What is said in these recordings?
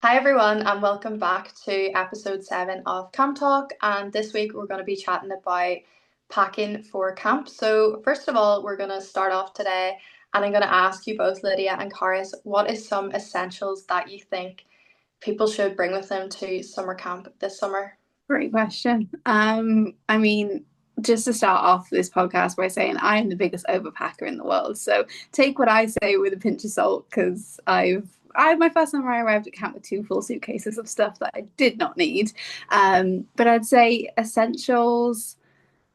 Hi everyone, and welcome back to episode 7 of Camp Talk. And this week we're going to be chatting about packing for camp. So, first of all, we're going to start off today, and I'm going to ask you both, Lydia and Karis, what is some essentials that you think people should bring with them to summer camp this summer? Great question. Just to start off this podcast by saying I am the biggest overpacker in the world. So take what I say with a pinch of salt because I my first summer I arrived at camp with two full suitcases of stuff that I did not need. But I'd say essentials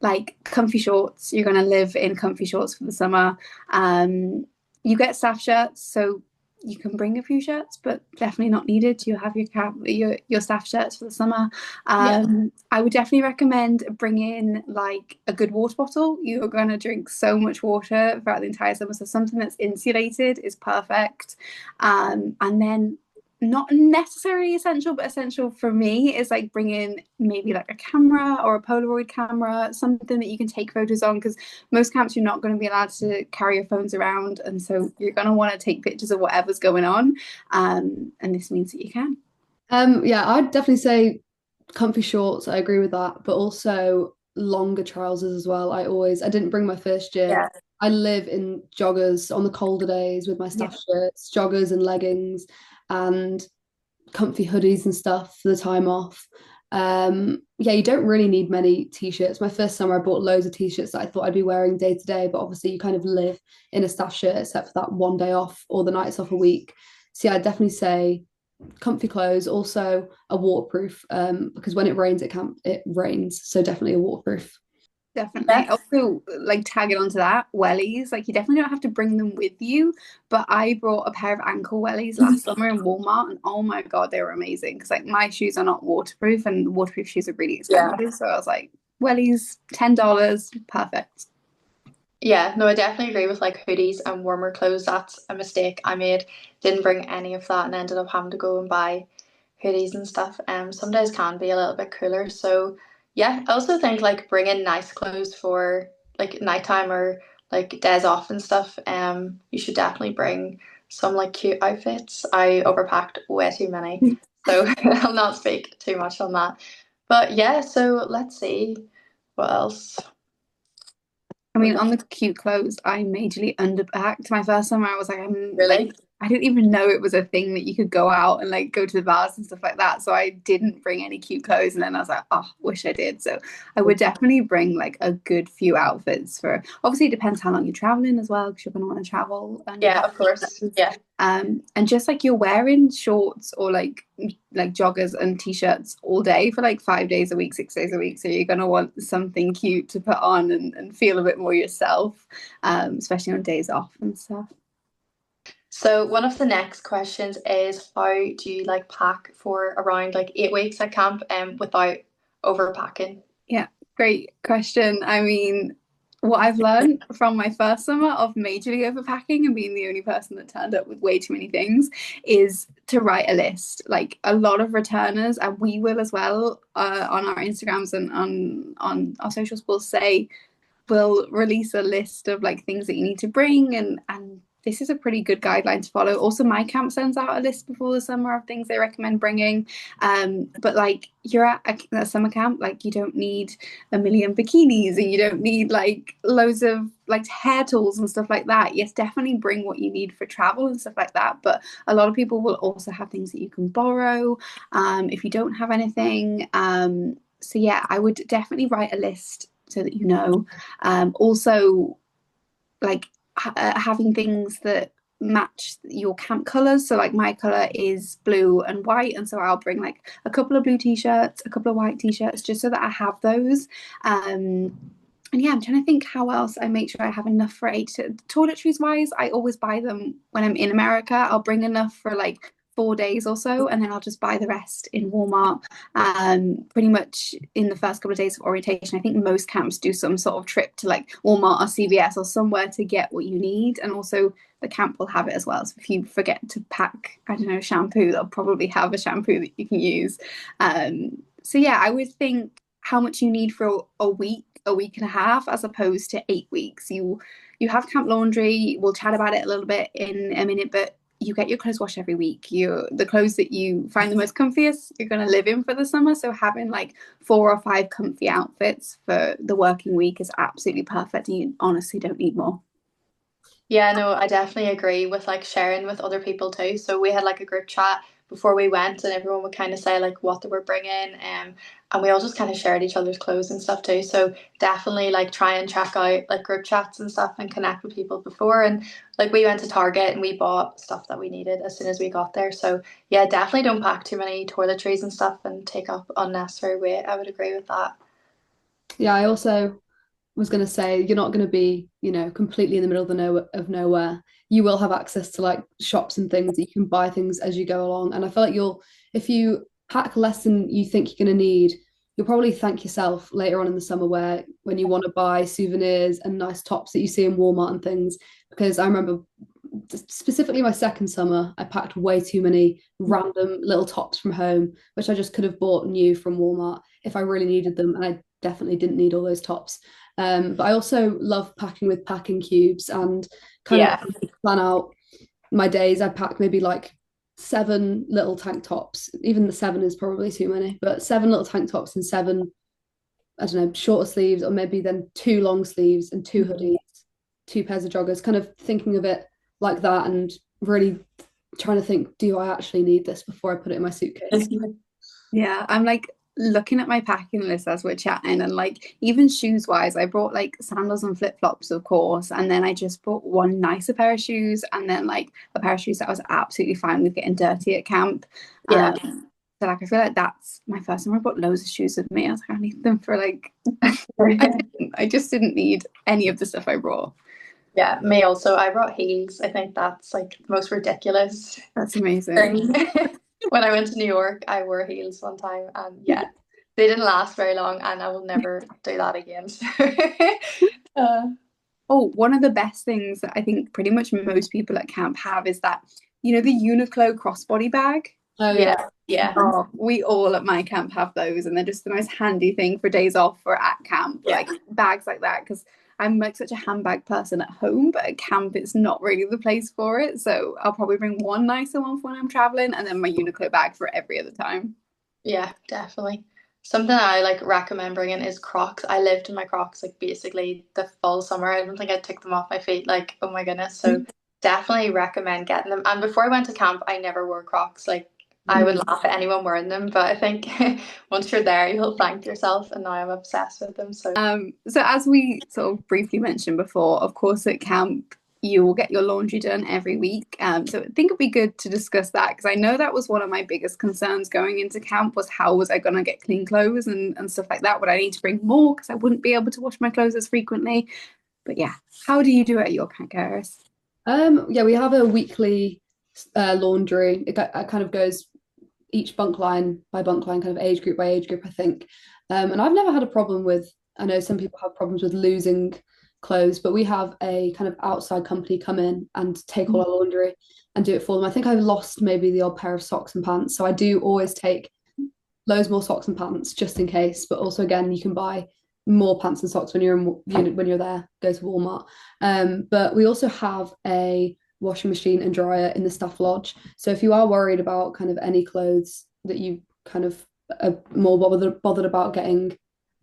like comfy shorts. You're gonna live in comfy shorts for the summer. You get staff shirts, so you can bring a few shirts, but definitely not needed. You have your staff shirts for the summer. Yeah. I would definitely recommend bringing like a good water bottle. You're gonna drink so much water throughout the entire summer, so something that's insulated is perfect. And then not necessarily essential, but essential for me is like bringing maybe like a camera or a Polaroid camera, something that you can take photos on because most camps you're not going to be allowed to carry your phones around, and so you're going to want to take pictures of whatever's going on, and this means that you can. Yeah, I'd definitely say comfy shorts. I agree with that, but also longer trousers as well. I didn't bring my first year. Yeah. I live in joggers on the colder days with my Yeah. staff shirts, joggers and leggings, and comfy hoodies and stuff for the time off. Yeah, you don't really need many t-shirts. My first summer, I bought loads of t-shirts that I thought I'd be wearing day to day, but obviously you kind of live in a staff shirt except for that one day off or the nights off a week. So yeah, I'd definitely say comfy clothes, also a waterproof, because when it rains at camp, it rains. So definitely a waterproof. Definitely. Yeah. Also, like tagging onto that, wellies, like you definitely don't have to bring them with you. But I brought a pair of ankle wellies last summer in Walmart, and oh my God, they were amazing. Because like my shoes are not waterproof, and waterproof shoes are really Yeah. expensive. So I was like, wellies, $10, perfect. Yeah, no, I definitely agree with like hoodies and warmer clothes. That's a mistake I made. Didn't bring any of that and ended up having to go and buy hoodies and stuff. Some days can be a little bit cooler. So yeah, I also think like bringing nice clothes for like nighttime or like days off and stuff. You should definitely bring some like cute outfits. I overpacked way too many, so I'll not speak too much on that. But yeah, so let's see what else I we're mean, gonna on the cute clothes, I majorly underpacked. My first summer, I was like, I'm like, really. I didn't even know it was a thing that you could go out and like go to the bars and stuff like that. So I didn't bring any cute clothes. And then I was like, oh, wish I did. So I would definitely bring like a good few outfits for, obviously, it depends how long you're traveling as well, because you're going to want to travel Yeah, underpacked. of course. Yeah. And just like you're wearing shorts or like joggers and t-shirts all day for like 5 days a week, 6 days a week. So you're gonna want something cute to put on and feel a bit more yourself, especially on days off and stuff. So one of the next questions is how do you like pack for around like 8 weeks at camp without overpacking? Yeah, great question. I mean, what I've learned from my first summer of majorly overpacking and being the only person that turned up with way too many things is to write a list. Like a lot of returners, and we will as well on our Instagrams and on our socials will say we'll release a list of like things that you need to bring and this is a pretty good guideline to follow. Also, my camp sends out a list before the summer of things they recommend bringing. But like you're at a summer camp, like you don't need a million bikinis and you don't need like loads of like hair tools and stuff like that. Yes, definitely bring what you need for travel and stuff like that. But a lot of people will also have things that you can borrow if you don't have anything. So yeah, I would definitely write a list so that you know. Also, like having things that match your camp colors. So like my color is blue and white, and so I'll bring like a couple of blue t-shirts, a couple of white t-shirts, just so that I have those. And yeah, I'm trying to think how else I make sure I have enough for eight. Toiletries wise, I always buy them when I'm in America. I'll bring enough for like 4 days or so, and then I'll just buy the rest in Walmart. Pretty much in the first couple of days of orientation, I think most camps do some sort of trip to like Walmart or CVS or somewhere to get what you need, and also the camp will have it as well. So if you forget to pack, I don't know, shampoo, they'll probably have a shampoo that you can use. So yeah, I would think how much you need for a week and a half, as opposed to 8 weeks. You have camp laundry. We'll chat about it a little bit in a minute, but you get your clothes washed every week. The clothes that you find the most comfiest, you're going to live in for the summer. So having like 4 or 5 comfy outfits for the working week is absolutely perfect. And you honestly don't need more. Yeah, no, I definitely agree with like sharing with other people too. So we had like a group chat before we went, and everyone would kind of say like what they were bringing, and we all just kind of shared each other's clothes and stuff too. So definitely like try and check out like group chats and stuff and connect with people before. And like we went to Target and we bought stuff that we needed as soon as we got there. So yeah, definitely don't pack too many toiletries and stuff and take up unnecessary weight. I would agree with that. Yeah, I also was going to say you're not going to be, completely in the middle of nowhere. You will have access to like shops and things that you can buy things as you go along. And I feel like if you pack less than you think you're going to need, you'll probably thank yourself later on in the summer when you want to buy souvenirs and nice tops that you see in Walmart and things. Because I remember specifically my second summer, I packed way too many random little tops from home, which I just could have bought new from Walmart if I really needed them. And I definitely didn't need all those tops. But I also love packing with packing cubes and kind Yeah. of plan out my days. I pack maybe like 7 little tank tops. Even the 7 is probably too many, but 7 little tank tops and 7, I don't know, shorter sleeves, or maybe then 2 long sleeves and 2 hoodies, 2 pairs of joggers, kind of thinking of it like that and really trying to think, do I actually need this before I put it in my suitcase? Yeah, I'm like looking at my packing list as we're chatting, and like even shoes wise, I brought like sandals and flip flops, of course, and then I just bought one nicer pair of shoes, and then like a pair of shoes that I was absolutely fine with getting dirty at camp. Yeah. So like I feel like that's my first time. I bought loads of shoes with me. I was like, I need them for like I just didn't need any of the stuff I brought. Yeah, me also. I brought heels. I think that's like the most ridiculous That's amazing. thing. When I went to New York, I wore heels one time, and yeah, they didn't last very long, and I will never do that again. So, uh, Oh, one of the best things that I think pretty much most people at camp have is that, the Uniqlo crossbody bag. Oh yeah. yeah, yeah, Oh, we all at my camp have those, and they're just the most handy thing for days off or at camp, yeah, like bags like that. Because I'm like such a handbag person at home, but at camp it's not really the place for it. So I'll probably bring one nicer one for when I'm traveling, and then my Uniqlo bag for every other time. yeah, definitely. Something I like recommend bringing is Crocs. I lived in my Crocs like basically the full summer. I don't think I took them off my feet. Like, oh my goodness. So definitely recommend getting them. And before I went to camp, I never wore Crocs. Like, I would laugh at anyone wearing them, but I think once you're there, you'll thank yourself. And now I'm obsessed with them. So So as we sort of briefly mentioned before, of course at camp you will get your laundry done every week. So I think it'd be good to discuss that because I know that was one of my biggest concerns going into camp was how was I going to get clean clothes and stuff like that. Would I need to bring more because I wouldn't be able to wash my clothes as frequently? But yeah, how do you do it at your camp, Gareth? Yeah, we have a weekly laundry. It kind of goes each bunk line by bunk line, kind of age group by age group, I think. And I've never had a problem with, I know some people have problems with losing clothes, but we have a kind of outside company come in and take all our laundry and do it for them. I think I've lost maybe the odd pair of socks and pants. So I do always take loads more socks and pants just in case. But also, again, you can buy more pants and socks when when you're there. Go to Walmart. But we also have a washing machine and dryer in the staff lodge. So if you are worried about kind of any clothes that you kind of are more bothered about getting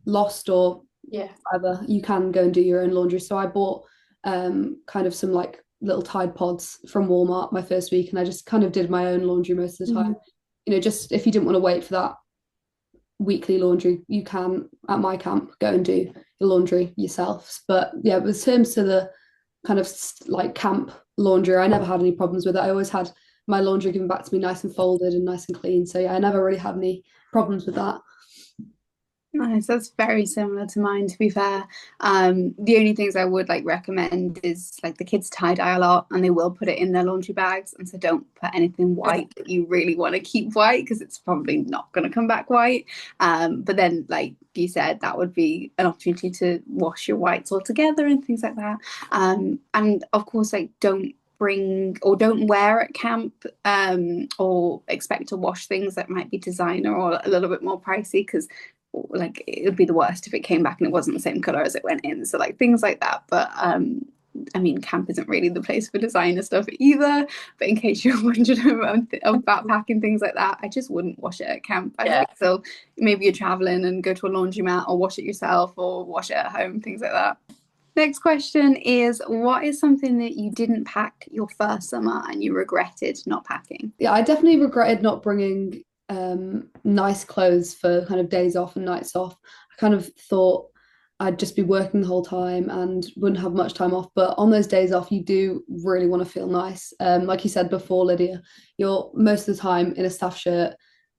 lost or yeah, whatever, you can go and do your own laundry. So I bought kind of some like little Tide Pods from Walmart my first week, and I just kind of did my own laundry most of the time. Just if you didn't want to wait for that weekly laundry, you can at my camp go and do your laundry yourself. But yeah, with terms to the kind of like camp laundry, I never had any problems with it. I always had my laundry given back to me nice and folded and nice and clean. So yeah, I never really had any problems with that. Nice. That's very similar to mine, to be fair. The only things I would like recommend is like the kids tie dye a lot and they will put it in their laundry bags. And so don't put anything white that you really want to keep white because it's probably not going to come back white. But then, like you said, that would be an opportunity to wash your whites all together and things like that. And of course, like don't bring or don't wear at camp or expect to wash things that might be designer or a little bit more pricey because like it would be the worst if it came back and it wasn't the same color as it went in, so like things like that. But I mean, camp isn't really the place for designer stuff either, but in case you're wondering about packing things like that, I just wouldn't wash it at camp. I think so. Maybe you're traveling and go to a laundromat or wash it yourself or wash it at home, things like that. Next question is, what is something that you didn't pack your first summer and you regretted not packing? Yeah, I definitely regretted not bringing nice clothes for kind of days off and nights off. I kind of thought I'd just be working the whole time and wouldn't have much time off. But on those days off, you do really want to feel nice. Like you said before, Lydia, you're most of the time in a staff shirt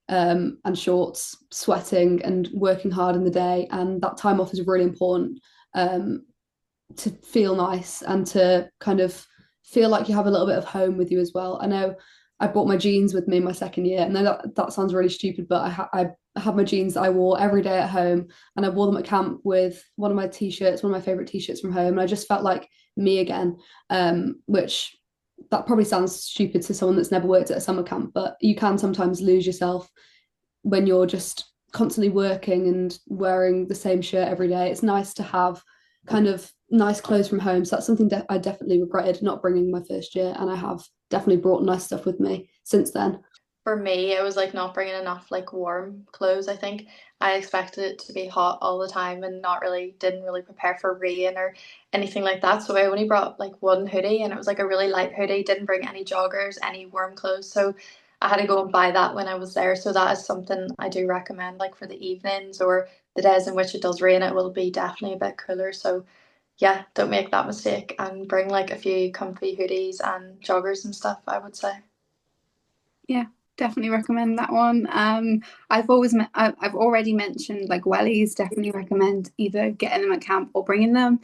and shorts, sweating and working hard in the day. And that time off is really important to feel nice and to kind of feel like you have a little bit of home with you as well. I know I brought my jeans with me my second year, and that sounds really stupid, but I have my jeans that I wore every day at home, and I wore them at camp with one of my t-shirts, one of my favorite t-shirts from home, and I just felt like me again. Which that probably sounds stupid to someone that's never worked at a summer camp, but you can sometimes lose yourself when you're just constantly working and wearing the same shirt every day. It's nice to have kind of nice clothes from home. So that's something I definitely regretted not bringing my first year, and I have definitely brought nice stuff with me since then. For me, it was like not bringing enough like warm clothes. I think I expected it to be hot all the time and didn't really prepare for rain or anything like that. So I only brought like one hoodie, and it was like a really light hoodie. Didn't bring any joggers, any warm clothes. So I had to go and buy that when I was there. So that is something I do recommend, like for the evenings or the days in which it does rain. It will be definitely a bit cooler. So yeah, don't make that mistake and bring like a few comfy hoodies and joggers and stuff, I would say. Yeah, definitely recommend that one. I've already mentioned like wellies. Definitely recommend either getting them at camp or bringing them.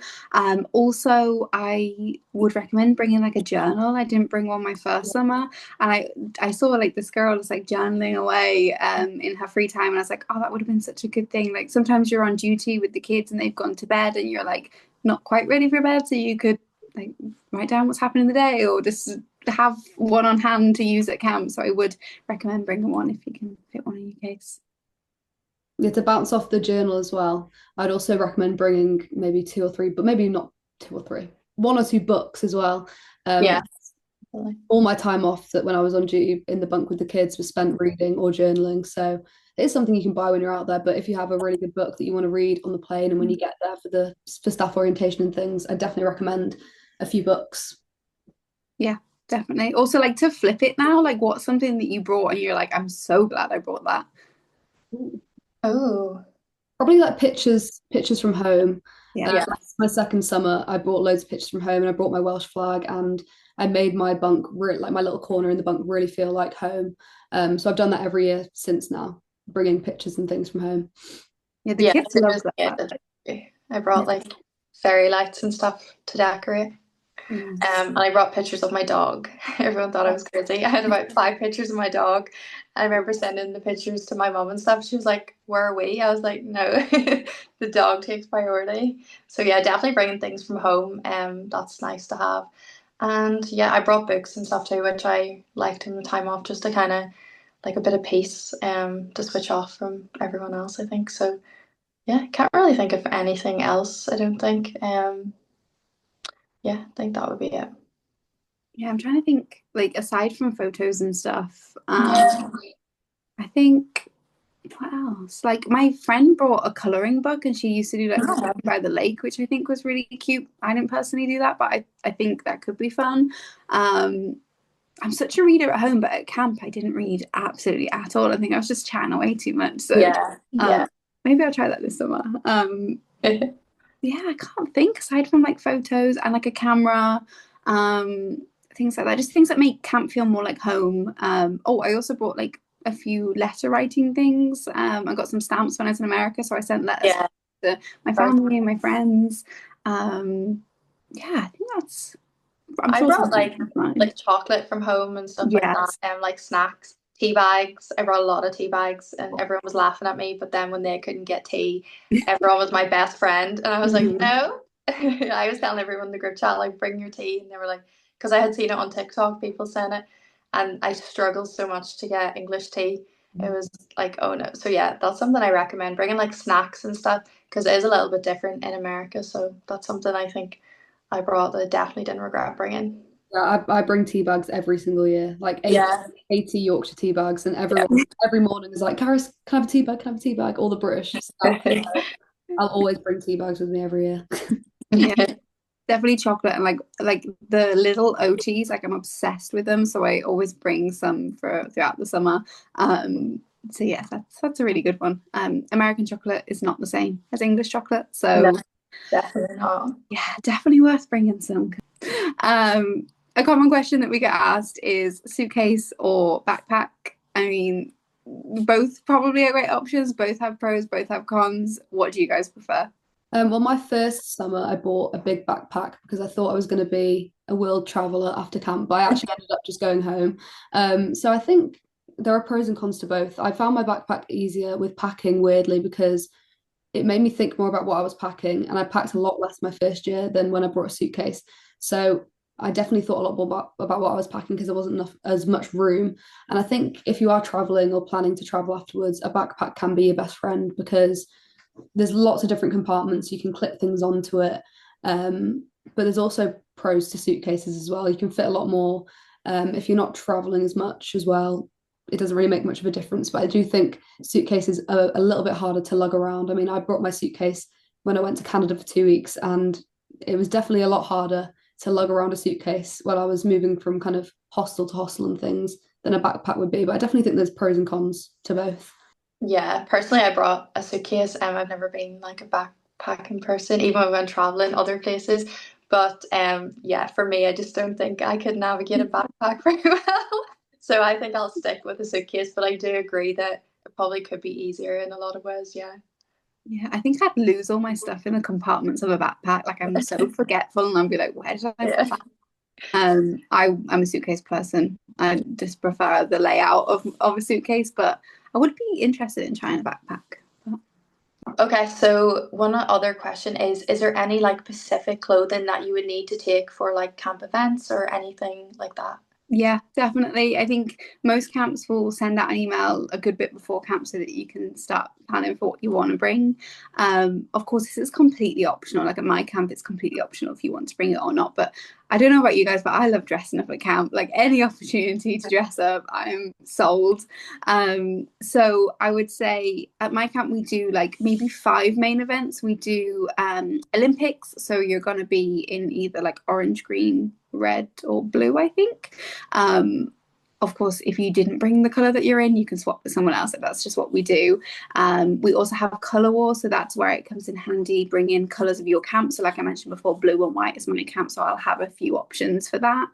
Also, I would recommend bringing like a journal. I didn't bring one my first summer, and I saw like this girl just like journaling away in her free time, and I was like, oh, that would have been such a good thing. Like sometimes you're on duty with the kids and they've gone to bed, and you're like not quite ready for bed, so you could like write down what's happened in the day or just have one on hand to use at camp. So I would recommend bringing one if you can fit one in your case. Yeah, to bounce off the journal as well, I'd also recommend bringing maybe two or three, but maybe not two or three, one or two books as well. Yeah. All my time off that when I was on duty in the bunk with the kids was spent reading or journaling. So it's something you can buy when you're out there. But if you have a really good book that you want to read on the plane and when you get there for staff orientation and things, I definitely recommend a few books. Yeah, definitely. Also, like to flip it now, like what's something that you brought and you're like, I'm so glad I brought that. Oh, Probably like pictures from home. Yeah. My second summer, I brought loads of pictures from home, and I brought my Welsh flag, and I made my bunk really, like my little corner in the bunk, really feel like home. So I've done that every year since now, bringing pictures and things from home. Yeah, the kids love that. I brought like fairy lights and stuff to decorate. And I brought pictures of my dog. Everyone thought I was crazy. I had about 5 pictures of my dog. I remember sending the pictures to my mum and stuff. She was like, "Where are we?" I was like, "No, the dog takes priority." So yeah, definitely bringing things from home. That's nice to have. And yeah, I brought books and stuff too, which I liked in the time off, just to kind of like a bit of peace, to switch off from everyone else, I think. So yeah, can't really think of anything else, I don't think. Yeah, I think that would be it. Yeah, I'm trying to think, like aside from photos and stuff, I think what else? Like my friend brought a coloring book and she used to do like by the lake, which I think was really cute. I didn't personally do that, but I think that could be fun. I'm such a reader at home, but at camp I didn't read absolutely at all. I think I was just chatting away too much. So maybe I'll try that this summer. Yeah, I can't think aside from like photos and like a camera, things like that. Just things that make camp feel more like home. Oh, I also bought like a few letter writing things. I got some stamps when I was in America, so I sent letters to my family and my friends. Yeah, I think that's. I brought like chocolate from home and stuff like that, and like snacks, tea bags. I brought a lot of tea bags, and everyone was laughing at me. But then when they couldn't get tea, everyone was my best friend, and I was like, no. I was telling everyone in the group chat like, bring your tea, and they were like, because I had seen it on TikTok, people saying it, and I struggled so much to get English tea. It was like, oh no. So yeah, that's something I recommend, bringing like snacks and stuff, because it is a little bit different in America. So that's something I think I brought that I definitely didn't regret bringing. Yeah, I bring tea bags every single year, like Yeah. 80 Yorkshire tea bags, and Yeah. everyone every morning is like, Karis, can I have a tea bag? Can I have a tea bag? All the British stuff. I'll always bring tea bags with me every year. Yeah, definitely chocolate and like the little OTs, like I'm obsessed with them, so I always bring some for throughout the summer. So yeah, that's a really good one. American chocolate is not the same as English chocolate, No, so definitely not. yeah, definitely worth bringing some. A common question that we get asked is suitcase or backpack. I mean, both probably are great options. Both have pros, both have cons. What do you guys prefer? Well, my first summer, I bought a big backpack because I thought I was going to be a world traveler after camp, but I actually ended up just going home. So I think there are pros and cons to both. I found my backpack easier with packing, weirdly, because it made me think more about what I was packing, and I packed a lot less my first year than when I brought a suitcase. So I definitely thought a lot more about what I was packing because there wasn't enough as much room. And I think if you are traveling or planning to travel afterwards, a backpack can be your best friend because there's lots of different compartments. You can clip things onto it. But there's also pros to suitcases as well. You can fit a lot more. If you're not traveling as much as well, it doesn't really make much of a difference. But I do think suitcases are a little bit harder to lug around. I mean, I brought my suitcase when I went to Canada for 2 weeks, and it was definitely a lot harder to lug around a suitcase while I was moving from kind of hostel to hostel and things than a backpack would be. But I definitely think there's pros and cons to both. Yeah, personally, I brought a suitcase. I've never been like a backpacking person, even when I went traveling other places. But yeah, for me, I just don't think I could navigate a backpack very well. So I think I'll stick with a suitcase. But I do agree that it probably could be easier in a lot of ways. Yeah. Yeah, I think I'd lose all my stuff in the compartments of a backpack. Like I'm so forgetful, and I'd be like, "Where did I put Yeah. that?" I'm a suitcase person. I just prefer the layout of a suitcase, but I would be interested in trying a backpack. Okay, so one other question is there any like specific clothing that you would need to take for like camp events or anything like that? Yeah, definitely. I think most camps will send out an email a good bit before camp so that you can start planning for what you want to bring. Of course, this is completely optional. Like at my camp, it's completely optional if you want to bring it or not. But I don't know about you guys, but I love dressing up at camp. Like any opportunity to dress up, I'm sold. So I would say at my camp, we do like maybe 5 main events. We do Olympics. So you're going to be in either like orange, green, red or blue, I think. Of course, if you didn't bring the colour that you're in, you can swap with someone else. That's just what we do. We also have colour war, so that's where it comes in handy. Bring in colours of your camp. So, like I mentioned before, blue and white is my camp, so I'll have a few options for that.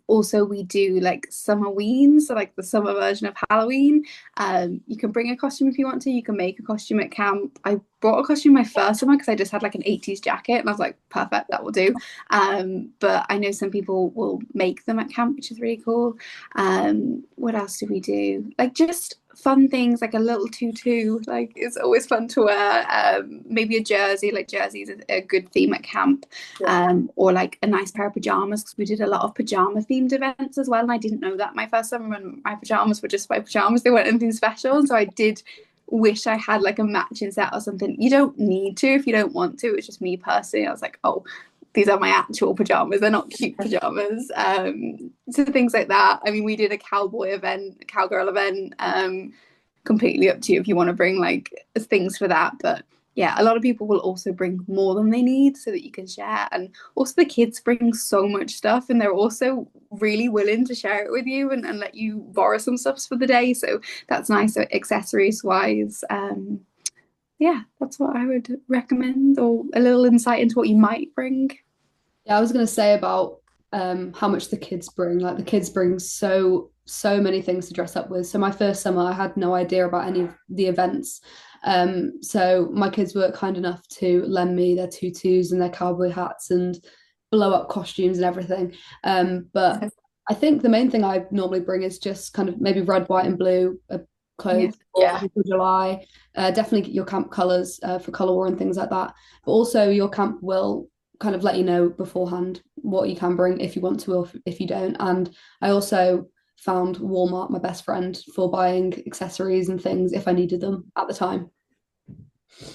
Also, we do like summerween, so like the summer version of Halloween. You can bring a costume if you want to. You can make a costume at camp. I brought a costume my first summer because I just had like an 80s jacket, and I was like, perfect, that will do. But I know some people will make them at camp, which is really cool. What else do we do? Like just fun things like a little tutu, like it's always fun to wear. Maybe a jersey, like jerseys is a good theme at camp. Or like a nice pair of pajamas because we did a lot of pajama themed events as well. And I didn't know that my first summer, when my pajamas were just my pajamas, they weren't anything special. And so I did wish I had like a matching set or something. You don't need to if you don't want to. It's just me personally. I was like, oh, these are my actual pajamas. They're not cute pajamas. So things like that. I mean, we did a cowboy event, a cowgirl event. Completely up to you if you want to bring like things for that. But yeah, a lot of people will also bring more than they need so that you can share. And also the kids bring so much stuff and they're also really willing to share it with you and let you borrow some stuff for the day. So that's nice. So accessories wise, yeah, that's what I would recommend, or a little insight into what you might bring. Yeah, I was going to say about how much the kids bring. Like the kids bring so many things to dress up with. So my first summer, I had no idea about any of the events. So my kids were kind enough to lend me their tutus and their cowboy hats and blow up costumes and everything. But I think the main thing I normally bring is just kind of maybe red, white, and blue clothes Yeah. for July. Definitely get your camp colours for colour war and things like that. But also your camp will kind of let you know beforehand what you can bring if you want to or if you don't. And I also found Walmart my best friend for buying accessories and things if I needed them at the time.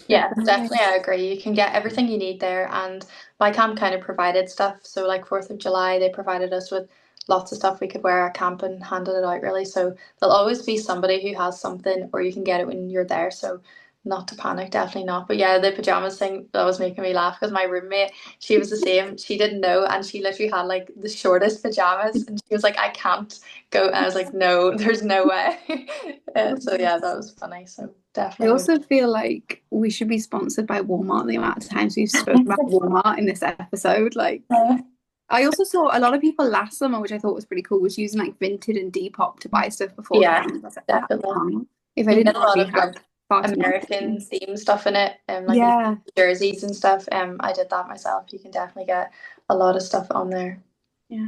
Yeah, definitely, I agree. You can get everything you need there, and my camp kind of provided stuff. So, like 4th of July, they provided us with lots of stuff we could wear at camp and handed it out, really. So, there'll always be somebody who has something, or you can get it when you're there. So, not to panic, definitely not. But yeah, the pajamas thing, that was making me laugh because my roommate, she was the same. She didn't know, and she literally had like the shortest pajamas, and she was like, I can't go. And I was like, no, there's no way. So, yeah, that was funny. So, I definitely would. also feel like we should be sponsored by Walmart the amount of times we've spoken about Walmart in this episode. Like, I also saw a lot of people last summer, which I thought was pretty cool, was using like Vinted and Depop to buy stuff before Yeah, camp. I was like, "Wow, definitely. if I You didn't get a lot already of have like far too much." American theme stuff in it, and like Yeah, jerseys and stuff. I did that myself. You can definitely get a lot of stuff on there. yeah.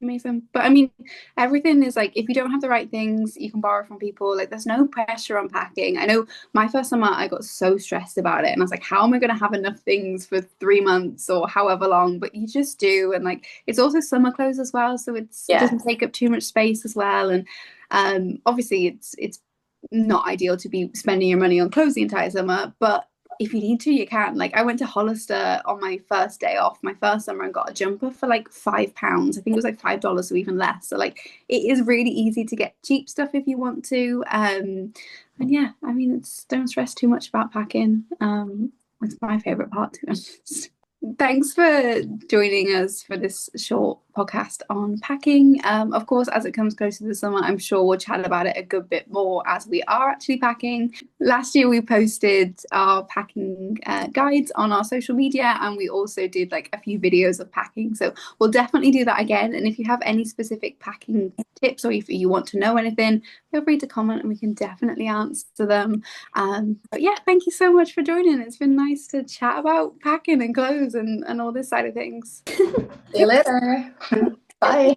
Amazing. But I mean, everything is like, if you don't have the right things, you can borrow from people. Like, there's no pressure on packing. I know my first summer, I got so stressed about it. And I was like, how am I going to have enough things for 3 months or however long? But you just do. And like, it's also summer clothes as well. So it Yeah, doesn't take up too much space as well. And obviously, it's not ideal to be spending your money on clothes the entire summer. But if you need to, you can. Like, I went to Hollister on my first day off, my first summer, and got a jumper for like £5. I think it was like $5 or even less. So like, it is really easy to get cheap stuff if you want to. And yeah, I mean, don't stress too much about packing. It's my favorite part, to be honest. Thanks for joining us for this short podcast on packing. Of course, as it comes closer to the summer, I'm sure we'll chat about it a good bit more as we are actually packing. Last year, we posted our packing guides on our social media, and we also did like a few videos of packing. So we'll definitely do that again. And if you have any specific packing tips, or if you want to know anything, feel free to comment and we can definitely answer them. But yeah, thank you so much for joining. It's been nice to chat about packing and clothes and all this side of things. see you later. Bye.